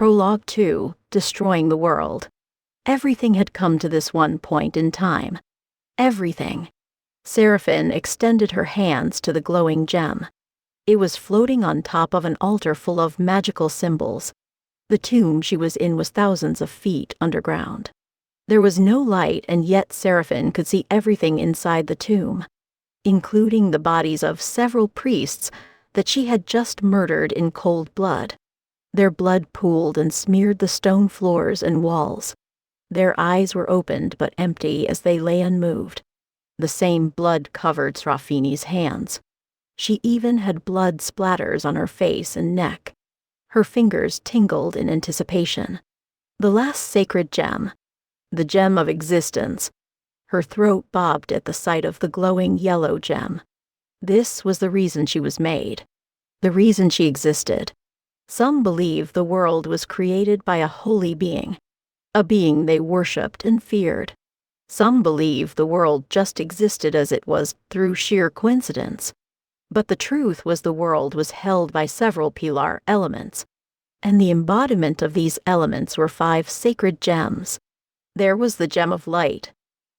Prologue 2, Destroying the World. Everything had come to this one point in time. Everything. Seraphine extended her hands to the glowing gem. It was floating on top of an altar full of magical symbols. The tomb she was in was thousands of feet underground. There was no light, and yet Seraphine could see everything inside the tomb, including the bodies of several priests that she had just murdered in cold blood. Their blood pooled and smeared the stone floors and walls. Their eyes were opened but empty as they lay unmoved. The same blood covered Seraphine's hands. She even had blood splatters on her face and neck. Her fingers tingled in anticipation. The last sacred gem, the gem of existence. Her throat bobbed at the sight of the glowing yellow gem. This was the reason she was made, the reason she existed. Some believe the world was created by a holy being, a being they worshipped and feared. Some believe the world just existed as it was through sheer coincidence. But the truth was the world was held by several pilar elements, and the embodiment of these elements were 5 sacred gems. There was the gem of light,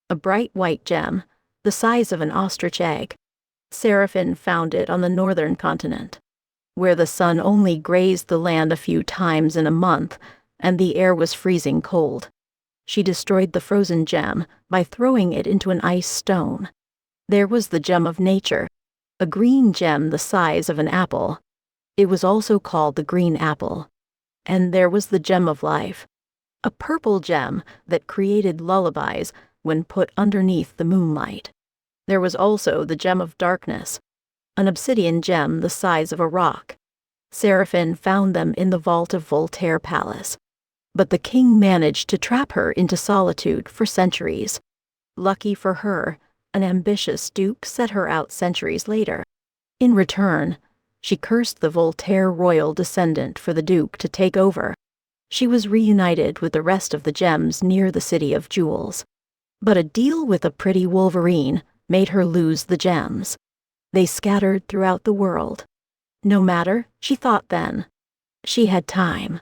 a bright white gem, the size of an ostrich egg. Seraphine found it on the northern continent, where the sun only grazed the land a few times in a month, and the air was freezing cold. She destroyed the frozen gem by throwing it into an ice stone. There was the gem of nature, a green gem the size of an apple. It was also called the green apple. And there was the gem of life, a purple gem that created lullabies when put underneath the moonlight. There was also the gem of darkness, an obsidian gem the size of a rock. Seraphine found them in the vault of Voltaire Palace, but the king managed to trap her into solitude for centuries. Lucky for her, an ambitious duke set her out centuries later. In return, she cursed the Voltaire royal descendant for the duke to take over. She was reunited with the rest of the gems near the City of Jewels. But a deal with a pretty Wolverine made her lose the gems. They scattered throughout the world. No matter, she thought then. She had time.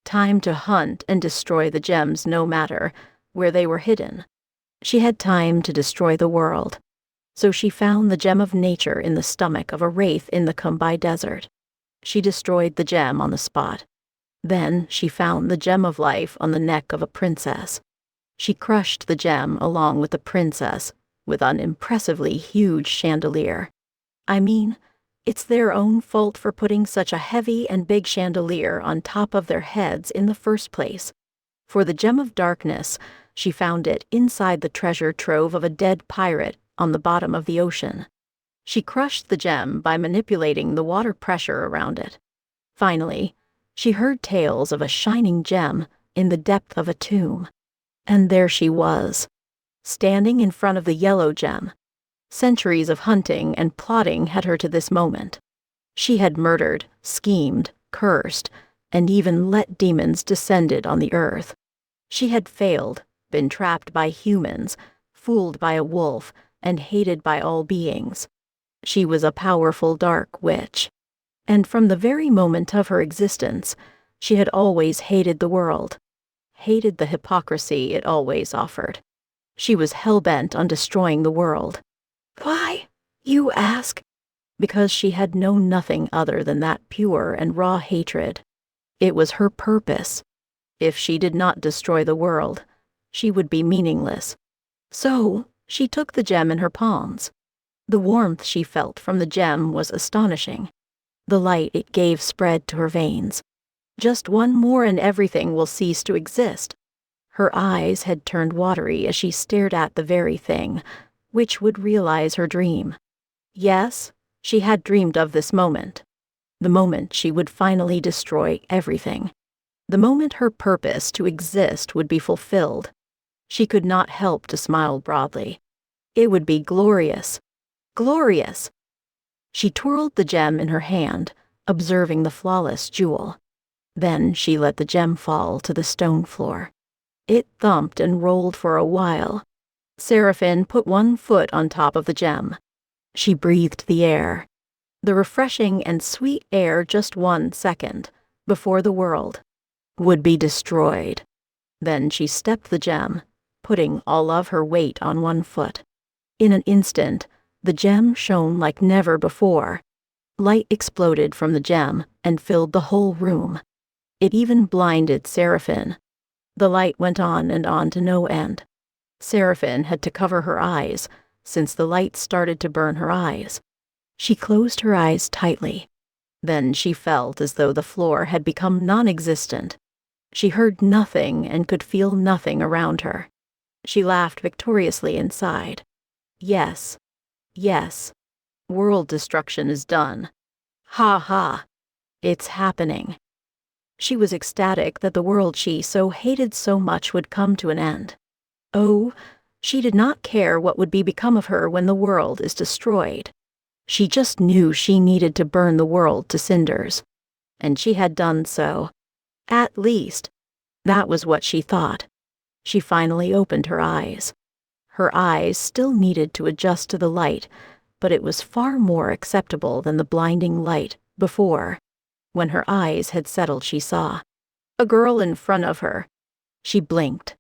Time to hunt and destroy the gems no matter where they were hidden. She had time to destroy the world. So she found the gem of nature in the stomach of a wraith in the Kumbai desert. She destroyed the gem on the spot. Then she found the gem of life on the neck of a princess. She crushed the gem along with the princess with an impressively huge chandelier. I mean, it's their own fault for putting such a heavy and big chandelier on top of their heads in the first place. For the gem of darkness, she found it inside the treasure trove of a dead pirate on the bottom of the ocean. She crushed the gem by manipulating the water pressure around it. Finally, she heard tales of a shining gem in the depth of a tomb. And there she was, standing in front of the yellow gem. Centuries of hunting and plotting had her to this moment. She had murdered, schemed, cursed, and even let demons descended on the earth. She had failed, been trapped by humans, fooled by a wolf, and hated by all beings. She was a powerful dark witch. And from the very moment of her existence, she had always hated the world, hated the hypocrisy it always offered. She was hell-bent on destroying the world. Why, you ask? Because she had known nothing other than that pure and raw hatred. It was her purpose. If she did not destroy the world, she would be meaningless. So, she took the gem in her palms. The warmth she felt from the gem was astonishing. The light it gave spread to her veins. Just one more and everything will cease to exist. Her eyes had turned watery as she stared at the very thing, which would realize her dream. Yes, she had dreamed of this moment. The moment she would finally destroy everything. The moment her purpose to exist would be fulfilled. She could not help to smile broadly. It would be glorious. Glorious! She twirled the gem in her hand, observing the flawless jewel. Then she let the gem fall to the stone floor. It thumped and rolled for a while. Seraphine put one foot on top of the gem. She breathed the air. The refreshing and sweet air just 1 second, before the world. would be destroyed. Then she stepped the gem, putting all of her weight on one foot. In an instant, the gem shone like never before. Light exploded from the gem and filled the whole room. It even blinded Seraphine. The light went on and on to no end. Seraphine had to cover her eyes, since the light started to burn her eyes. She closed her eyes tightly. Then she felt as though the floor had become non-existent. She heard nothing and could feel nothing around her. She laughed victoriously inside. Yes, yes, world destruction is done. Ha ha, it's happening. She was ecstatic that the world she so hated so much would come to an end. Oh, she did not care what would become of her when the world is destroyed. She just knew she needed to burn the world to cinders. And she had done so. At least, that was what she thought. She finally opened her eyes. Her eyes still needed to adjust to the light, but it was far more acceptable than the blinding light before. When her eyes had settled, she saw a girl in front of her. She blinked.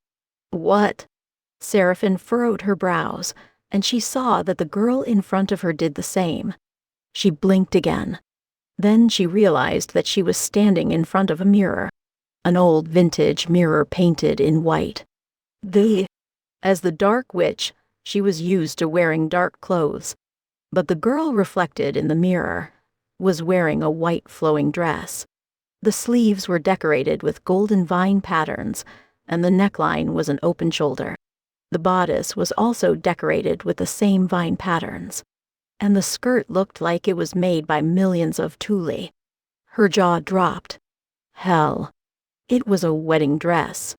What? Seraphine furrowed her brows, and she saw that the girl in front of her did the same. She blinked again. Then she realized that she was standing in front of a mirror, an old vintage mirror painted in white. As the Dark Witch, she was used to wearing dark clothes, but the girl reflected in the mirror was wearing a white flowing dress. The sleeves were decorated with golden vine patterns, and the neckline was an open shoulder. The bodice was also decorated with the same vine patterns, and the skirt looked like it was made by millions of tule. Her jaw dropped. Hell, it was a wedding dress.